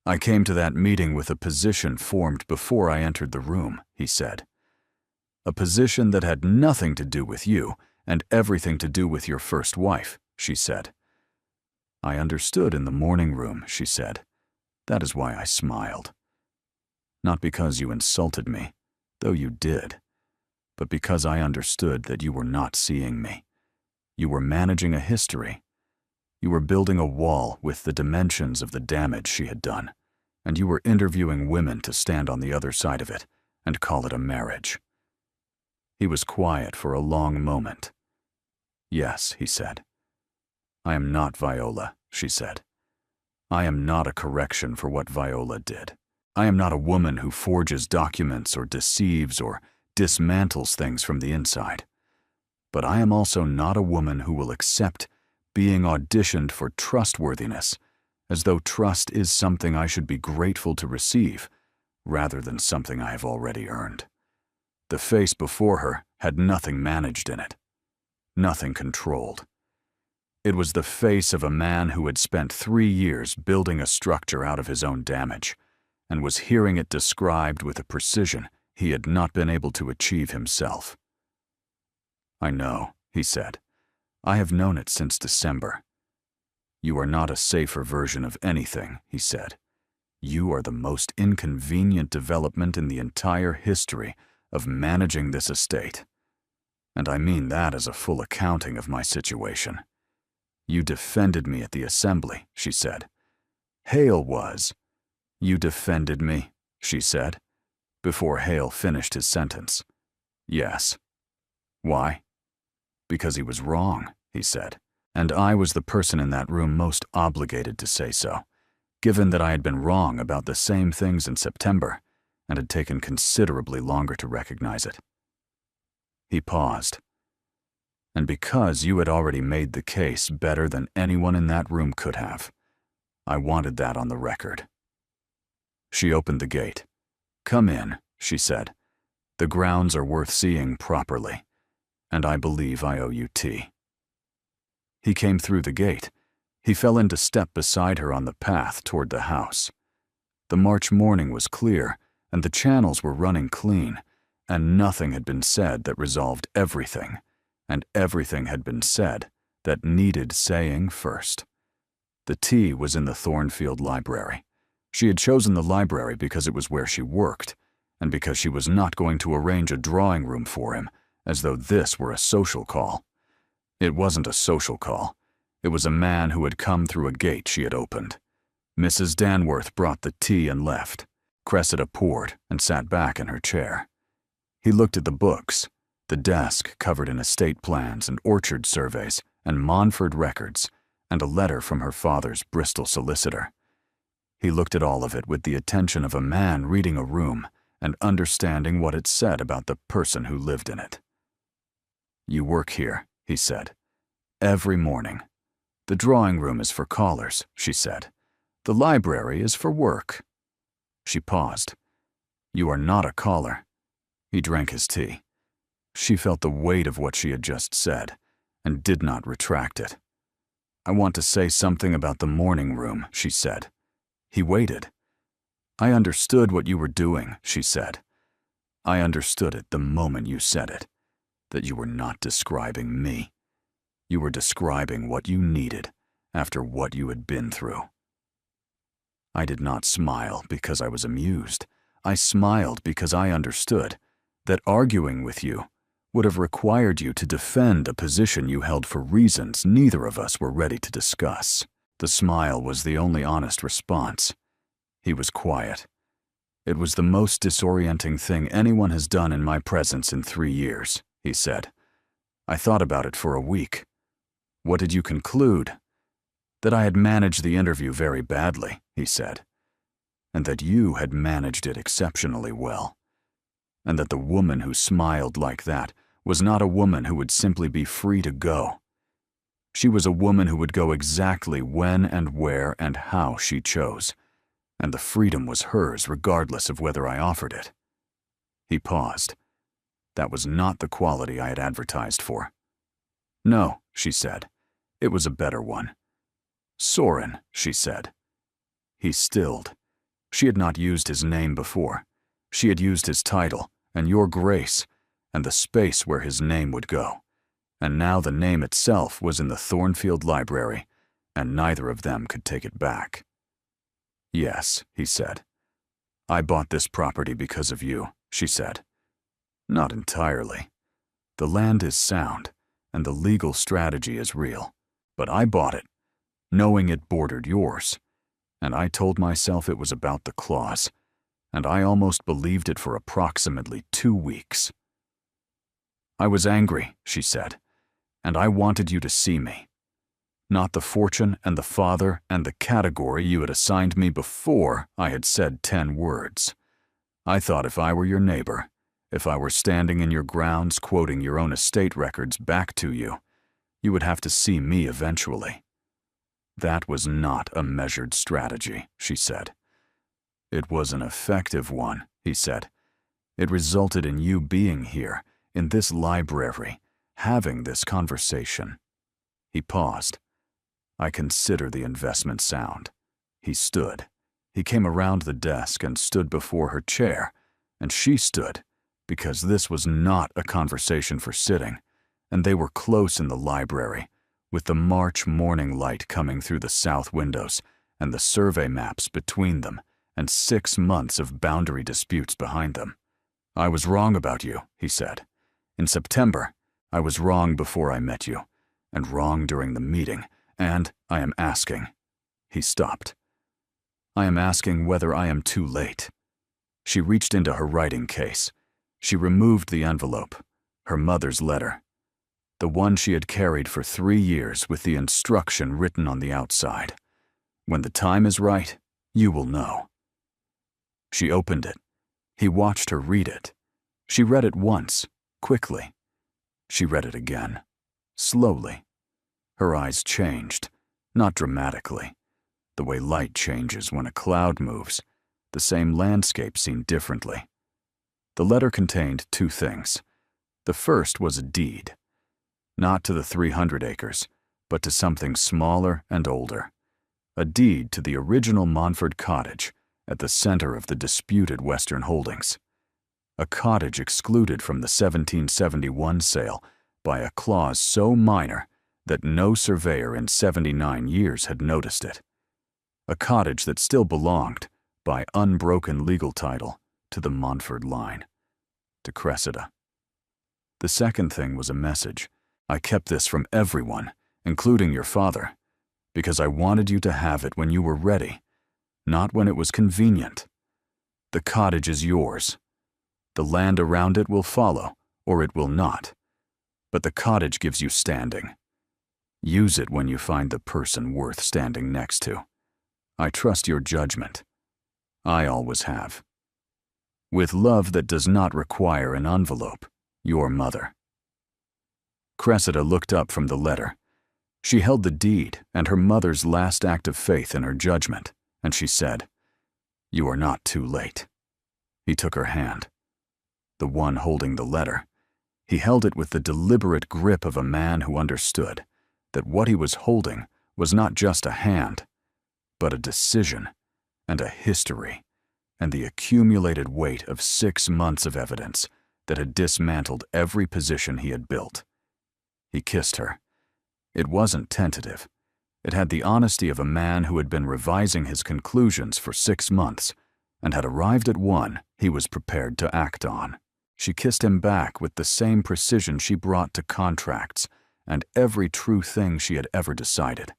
"I came to that meeting with a position formed before I entered the room," he said. "A position that had nothing to do with you and everything to do with your first wife," she said. "I understood in the morning room," she said. "That is why I smiled. Not because you insulted me, though you did, but because I understood that you were not seeing me. You were managing a history. You were building a wall with the dimensions of the damage she had done, and you were interviewing women to stand on the other side of it and call it a marriage." He was quiet for a long moment. "Yes," he said. "I am not Viola," she said. "I am not a correction for what Viola did. I am not a woman who forges documents or deceives or dismantles things from the inside. But I am also not a woman who will accept being auditioned for trustworthiness, as though trust is something I should be grateful to receive, rather than something I have already earned." The face before her had nothing managed in it, nothing controlled. It was the face of a man who had spent 3 years building a structure out of his own damage, and was hearing it described with a precision he had not been able to achieve himself. "I know," he said. "I have known it since December. You are not a safer version of anything," he said. "You are the most inconvenient development in the entire history of managing this estate. And I mean that as a full accounting of my situation. You defended me at the assembly," she said. "Hale was." "You defended me," she said, before Hale finished his sentence. "Yes." "Why?" "Because he was wrong," he said, "and I was the person in that room most obligated to say so, given that I had been wrong about the same things in September and had taken considerably longer to recognize it." He paused. "And because you had already made the case better than anyone in that room could have, I wanted that on the record." She opened the gate. "Come in," she said. "The grounds are worth seeing properly, and I believe I owe you tea." He came through the gate. He fell into step beside her on the path toward the house. The March morning was clear, and the channels were running clean, and nothing had been said that resolved everything, and everything had been said that needed saying first. The tea was in the Thornfield library. She had chosen the library because it was where she worked, and because she was not going to arrange a drawing room for him, as though this were a social call. It wasn't a social call. It was a man who had come through a gate she had opened. Mrs. Danworth brought the tea and left. Cressida poured and sat back in her chair. He looked at the books, the desk covered in estate plans and orchard surveys and Montford records, and a letter from her father's Bristol solicitor. He looked at all of it with the attention of a man reading a room and understanding what it said about the person who lived in it. "You work here," he said, "every morning. The drawing room is for callers," she said. "The library is for work." She paused. "You are not a caller." He drank his tea. She felt the weight of what she had just said and did not retract it. "I want to say something about the morning room," she said. He waited. "I understood what you were doing," she said. "I understood it the moment you said it, that you were not describing me. You were describing what you needed after what you had been through." I did not smile because I was amused. I smiled because I understood that arguing with you would have required you to defend a position you held for reasons neither of us were ready to discuss. The smile was the only honest response. He was quiet. "It was the most disorienting thing anyone has done in my presence in 3 years," he said. "I thought about it for a week." "What did you conclude?" "That I had managed the interview very badly," he said, "and that you had managed it exceptionally well, and that the woman who smiled like that was not a woman who would simply be free to go. She was a woman who would go exactly when and where and how she chose, and the freedom was hers regardless of whether I offered it." He paused. "That was not the quality I had advertised for." "No," she said. "It was a better one." "Soren," she said. He stilled. She had not used his name before. She had used his title, and Your Grace, and the space where his name would go. And now the name itself was in the Thornfield Library, and neither of them could take it back. "Yes," he said. "I bought this property because of you," she said. "Not entirely. The land is sound, and the legal strategy is real. But I bought it, knowing it bordered yours, and I told myself it was about the clause, and I almost believed it for approximately 2 weeks. I was angry," she said, "and I wanted you to see me. Not the fortune and the father and the category you had assigned me before I had said 10 words. I thought if I were your neighbor, if I were standing in your grounds quoting your own estate records back to you, you would have to see me eventually." "That was not a measured strategy," she said. "It was an effective one," he said. "It resulted in you being here, in this library, having this conversation." He paused. "I consider the investment sound." He stood. He came around the desk and stood before her chair, and she stood, because this was not a conversation for sitting, and they were close in the library, with the March morning light coming through the south windows and the survey maps between them and 6 months of boundary disputes behind them. "I was wrong about you," he said. "In September, I was wrong before I met you, and wrong during the meeting, and I am asking." He stopped. "I am asking whether I am too late." She reached into her writing case. She removed the envelope, her mother's letter, the one she had carried for 3 years with the instruction written on the outside. "When the time is right, you will know." She opened it. He watched her read it. She read it once, quickly. She read it again, slowly. Her eyes changed, not dramatically. The way light changes when a cloud moves, the same landscape seen differently. The letter contained 2 things. The first was a deed. Not to the 300 acres, but to something smaller and older. A deed to the original Montford cottage at the center of the disputed Western holdings. A cottage excluded from the 1771 sale by a clause so minor that no surveyor in 79 years had noticed it. A cottage that still belonged, by unbroken legal title, to the Montford line, to Cressida. The second thing was a message, I kept this from everyone, including your father, because I wanted you to have it when you were ready, not when it was convenient. The cottage is yours. The land around it will follow, or it will not. But the cottage gives you standing. Use it when you find the person worth standing next to. I trust your judgment. I always have. With love that does not require an envelope, your mother. Cressida looked up from the letter. She held the deed and her mother's last act of faith in her judgment, and she said, "You are not too late." He took her hand. The one holding the letter. He held it with the deliberate grip of a man who understood that what he was holding was not just a hand, but a decision and a history and the accumulated weight of 6 months of evidence that had dismantled every position he had built. He kissed her. It wasn't tentative. It had the honesty of a man who had been revising his conclusions for 6 months and had arrived at one he was prepared to act on. She kissed him back with the same precision she brought to contracts and every true thing she had ever decided.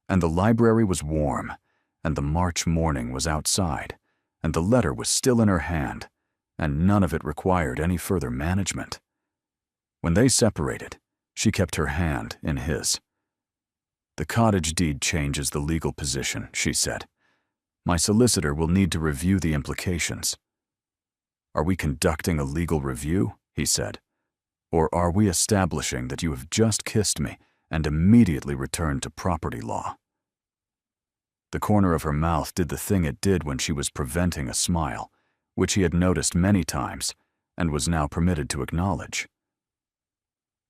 And the library was warm, and the March morning was outside, and the letter was still in her hand, and none of it required any further management. When they separated, she kept her hand in his. "The cottage deed changes the legal position," she said. "My solicitor will need to review the implications." "Are we conducting a legal review?" he said. "Or are we establishing that you have just kissed me and immediately returned to property law?" The corner of her mouth did the thing it did when she was preventing a smile, which he had noticed many times and was now permitted to acknowledge.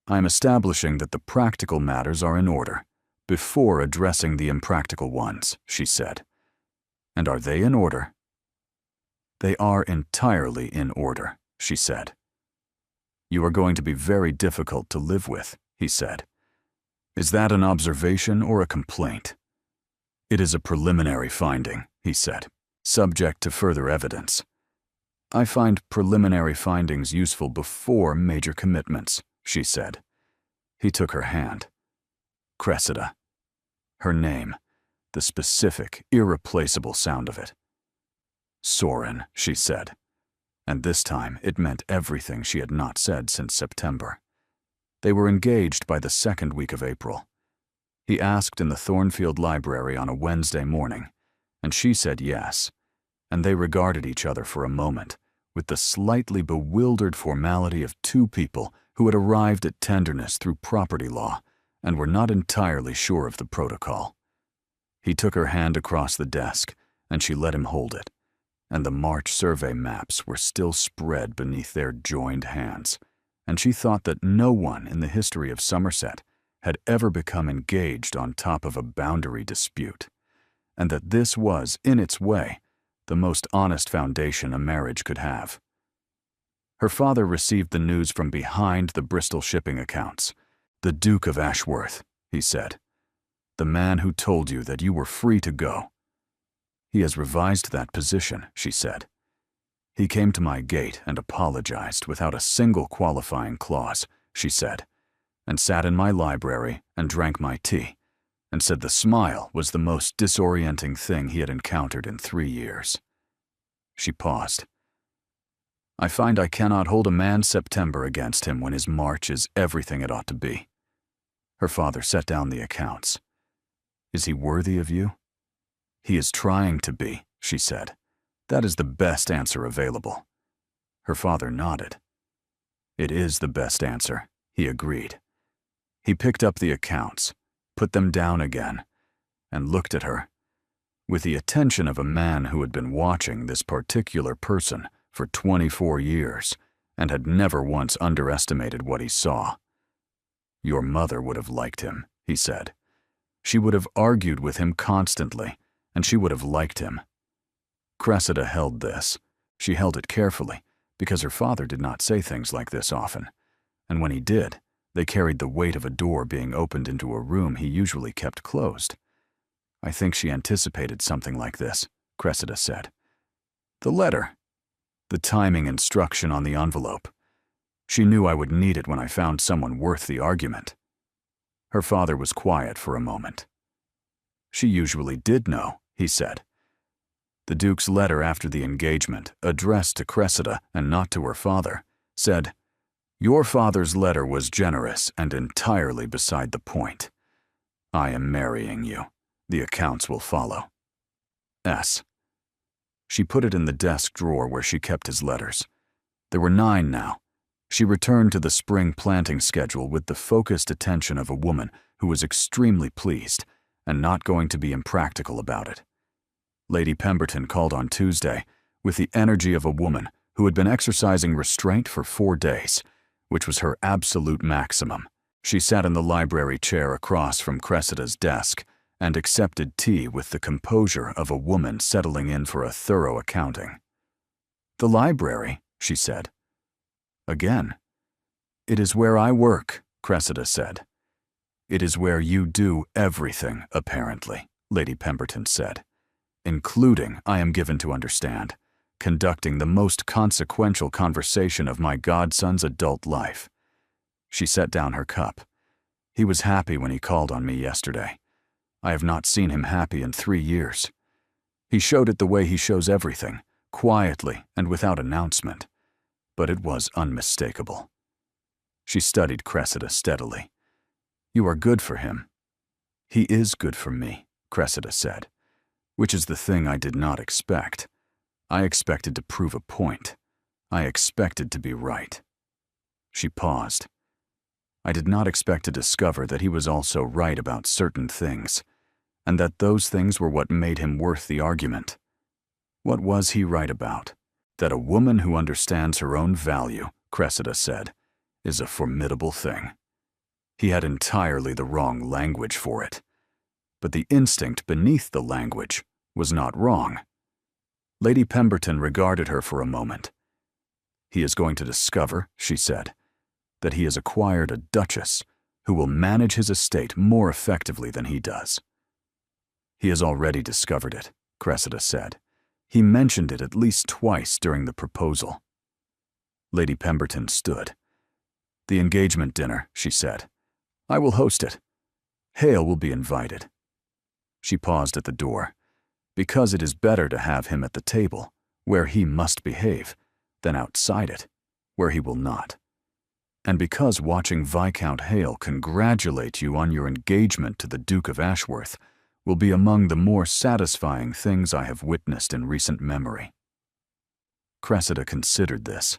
"I am establishing that the practical matters are in order before addressing the impractical ones," she said. "And are they in order?" "They are entirely in order," she said. "You are going to be very difficult to live with," he said. "Is that an observation or a complaint?" "It is a preliminary finding," he said, "subject to further evidence. I find preliminary findings useful before major commitments," she said. He took her hand. Cressida. Her name, the specific, irreplaceable sound of it. "Soren," she said, and this time it meant everything she had not said since September. They were engaged by the 2nd week of April. He asked in the Thornfield Library on a Wednesday morning, and she said yes, and they regarded each other for a moment with the slightly bewildered formality of two people who had arrived at tenderness through property law and were not entirely sure of the protocol. He took her hand across the desk, and she let him hold it, and the March survey maps were still spread beneath their joined hands, and she thought that no one in the history of Somerset had ever become engaged on top of a boundary dispute, and that this was, in its way, the most honest foundation a marriage could have. Her father received the news from behind the Bristol shipping accounts. "The Duke of Ashworth," he said. "The man who told you that you were free to go." "He has revised that position," she said. "He came to my gate and apologized without a single qualifying clause," she said, "and sat in my library and drank my tea, and said the smile was the most disorienting thing he had encountered in 3 years. She paused. "I find I cannot hold a man's September against him when his March is everything it ought to be." Her father set down the accounts. "Is he worthy of you?" "He is trying to be," she said. "That is the best answer available." Her father nodded. "It is the best answer," he agreed. He picked up the accounts, put them down again, and looked at her, with the attention of a man who had been watching this particular person for 24 years and had never once underestimated what he saw. "Your mother would have liked him," he said. "She would have argued with him constantly, and she would have liked him." Cressida held this. She held it carefully, because her father did not say things like this often, and when he did, they carried the weight of a door being opened into a room he usually kept closed. "I think she anticipated something like this," Cressida said. "The letter. The timing instruction on the envelope. She knew I would need it when I found someone worth the argument," Her father was quiet for a moment. "She usually did know," he said. The Duke's letter after the engagement, addressed to Cressida and not to her father, said, "Your father's letter was generous and entirely beside the point. I am marrying you. The accounts will follow. S." She put it in the desk drawer where she kept his letters. There were 9 now. She returned to the spring planting schedule with the focused attention of a woman who was extremely pleased and not going to be impractical about it. Lady Pemberton called on Tuesday with the energy of a woman who had been exercising restraint for 4 days, which was her absolute maximum. She sat in the library chair across from Cressida's desk and accepted tea with the composure of a woman settling in for a thorough accounting. "The library," she said. Again. "It is where I work," Cressida said. "It is where you do everything, apparently," Lady Pemberton said, "including, I am given to understand, conducting the most consequential conversation of my godson's adult life." She set down her cup. "He was happy when he called on me yesterday. I have not seen him happy in 3 years. He showed it the way he shows everything, quietly and without announcement, but it was unmistakable." She studied Cressida steadily. "You are good for him." "He is good for me," Cressida said, "which is the thing I did not expect. I expected to prove a point. I expected to be right." She paused. "I did not expect to discover that he was also right about certain things, and that those things were what made him worth the argument." "What was he right about?" "That a woman who understands her own value," Cressida said, "is a formidable thing." He had entirely the wrong language for it. But the instinct beneath the language was not wrong. Lady Pemberton regarded her for a moment. "He is going to discover," she said, "that he has acquired a duchess who will manage his estate more effectively than he does." "He has already discovered it," Cressida said. "He mentioned it at least twice during the proposal." Lady Pemberton stood. "The engagement dinner," she said. "I will host it. Hale will be invited." She paused at the door. "Because it is better to have him at the table, where he must behave, than outside it, where he will not. And because watching Viscount Hale congratulate you on your engagement to the Duke of Ashworth will be among the more satisfying things I have witnessed in recent memory." Cressida considered this.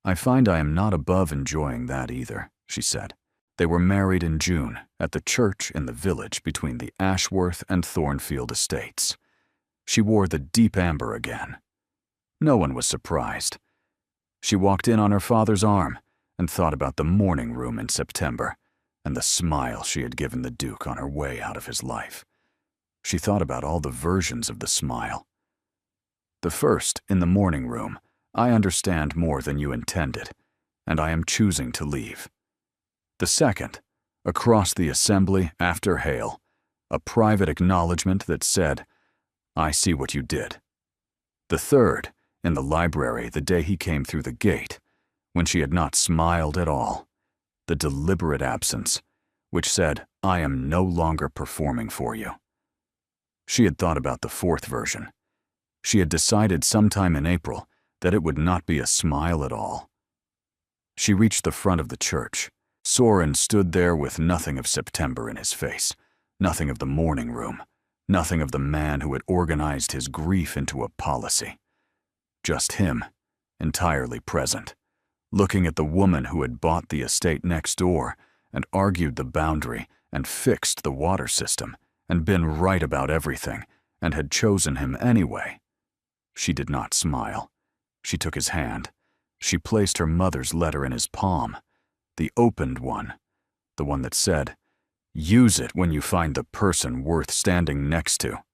"I find I am not above enjoying that either," she said. They were married in June at the church in the village between the Ashworth and Thornfield estates. She wore the deep amber again. No one was surprised. She walked in on her father's arm and thought about the morning room in September and the smile she had given the Duke on her way out of his life. She thought about all the versions of the smile. "The first, in the morning room, I understand more than you intended, and I am choosing to leave. The second, across the assembly after Hale, a private acknowledgement that said, 'I see what you did.' The third, in the library the day he came through the gate, when she had not smiled at all, the deliberate absence, which said, 'I am no longer performing for you.' She had thought about the fourth version. She had decided sometime in April that it would not be a smile at all. She reached the front of the church. Soren stood there with nothing of September in his face, nothing of the morning room, nothing of the man who had organized his grief into a policy. Just him, entirely present, looking at the woman who had bought the estate next door and argued the boundary and fixed the water system and been right about everything and had chosen him anyway. She did not smile. She took his hand. She placed her mother's letter in his palm, the opened one, the one that said, "Use it when you find the person worth standing next to."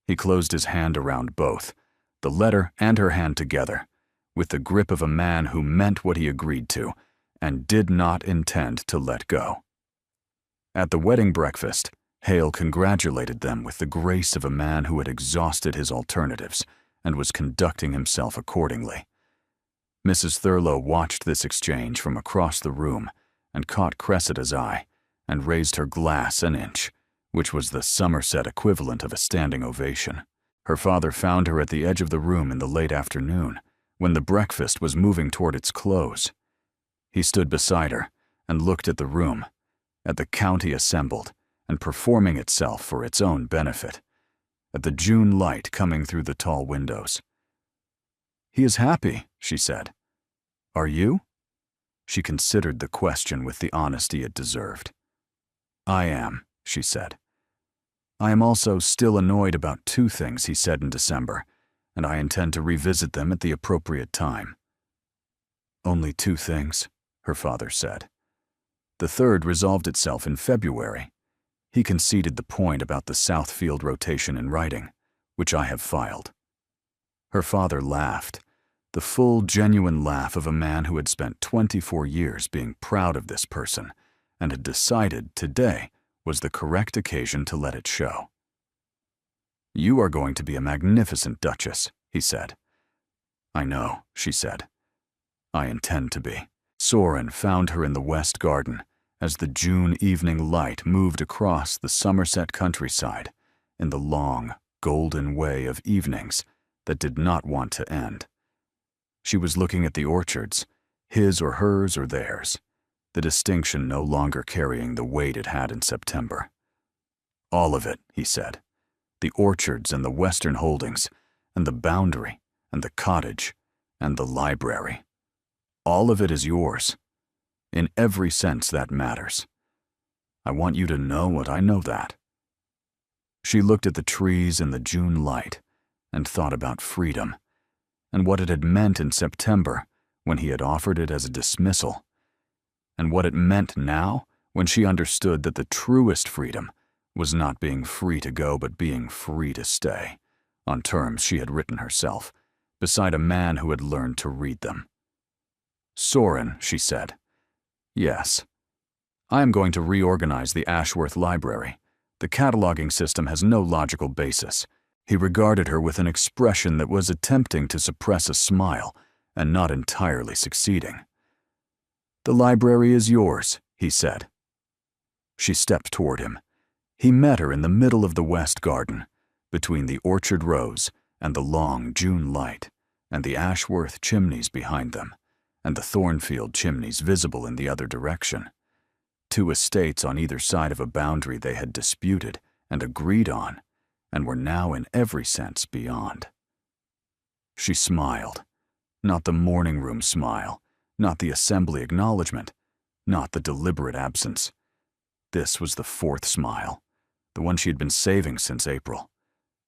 He closed his hand around both, the letter and her hand together, with the grip of a man who meant what he agreed to and did not intend to let go. At the wedding breakfast, Hale congratulated them with the grace of a man who had exhausted his alternatives and was conducting himself accordingly. Mrs. Thurlow watched this exchange from across the room and caught Cressida's eye and raised her glass an inch, which was the Somerset equivalent of a standing ovation. Her father found her at the edge of the room in the late afternoon, when the breakfast was moving toward its close. He stood beside her and looked at the room, at the county assembled and performing itself for its own benefit, at the June light coming through the tall windows. "He is happy," she said. "Are you?" She considered the question with the honesty it deserved. "I am," she said. "I am also still annoyed about 2 things he said in December, and I intend to revisit them at the appropriate time." "Only 2 things," her father said. "The third resolved itself in February. He conceded the point about the Southfield rotation in writing, which I have filed." Her father laughed, the full, genuine laugh of a man who had spent 24 years being proud of this person and had decided today was the correct occasion to let it show. "You are going to be a magnificent duchess," he said. "I know," she said. "I intend to be." Soren found her in the West Garden as the June evening light moved across the Somerset countryside in the long, golden way of evenings that did not want to end. She was looking at the orchards, his or hers or theirs, the distinction no longer carrying the weight it had in September. "All of it," he said. "The orchards and the western holdings, and the boundary, and the cottage, and the library. All of it is yours. In every sense that matters. I want you to know what I know that." She looked at the trees in the June light and thought about freedom, and what it had meant in September when he had offered it as a dismissal, and what it meant now when she understood that the truest freedom was not being free to go but being free to stay, on terms she had written herself, beside a man who had learned to read them. "Soren," she said. "Yes. I am going to reorganize the Ashworth Library. The cataloging system has no logical basis." He regarded her with an expression that was attempting to suppress a smile and not entirely succeeding. "The library is yours," he said. She stepped toward him. He met her in the middle of the West Garden, between the orchard rows and the long June light, and the Ashworth chimneys behind them, and the Thornfield chimneys visible in the other direction. 2 estates on either side of a boundary they had disputed and agreed on, and were now in every sense beyond. She smiled, not the morning room smile, not the assembly acknowledgement, not the deliberate absence. This was the 4th smile, the one she had been saving since April.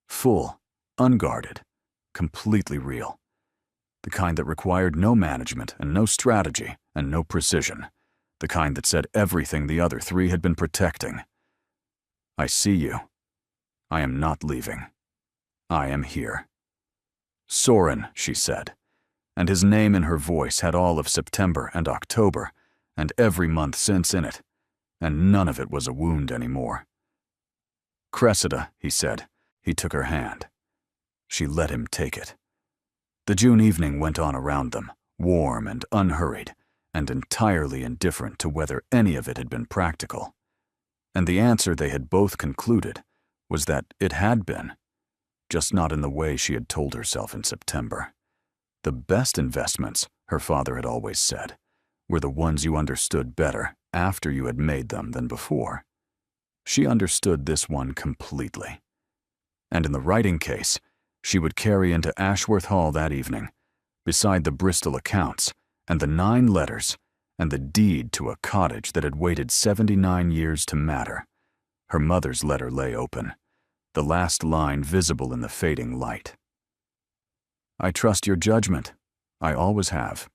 Full, unguarded, completely real. The kind that required no management and no strategy and no precision. The kind that said everything the other 3 had been protecting. "I see you. I am not leaving. I am here." "Soren," she said, and his name in her voice had all of September and October, and every month since in it, and none of it was a wound anymore. "Cressida," he said. He took her hand. She let him take it. The June evening went on around them, warm and unhurried, and entirely indifferent to whether any of it had been practical. And the answer they had both concluded was that it had been, just not in the way she had told herself in September. The best investments, her father had always said, were the ones you understood better after you had made them than before. She understood this one completely. And in the writing case, she would carry into Ashworth Hall that evening, beside the Bristol accounts and the 9 letters and the deed to a cottage that had waited 79 years to matter. Her mother's letter lay open, the last line visible in the fading light. "I trust your judgment. I always have."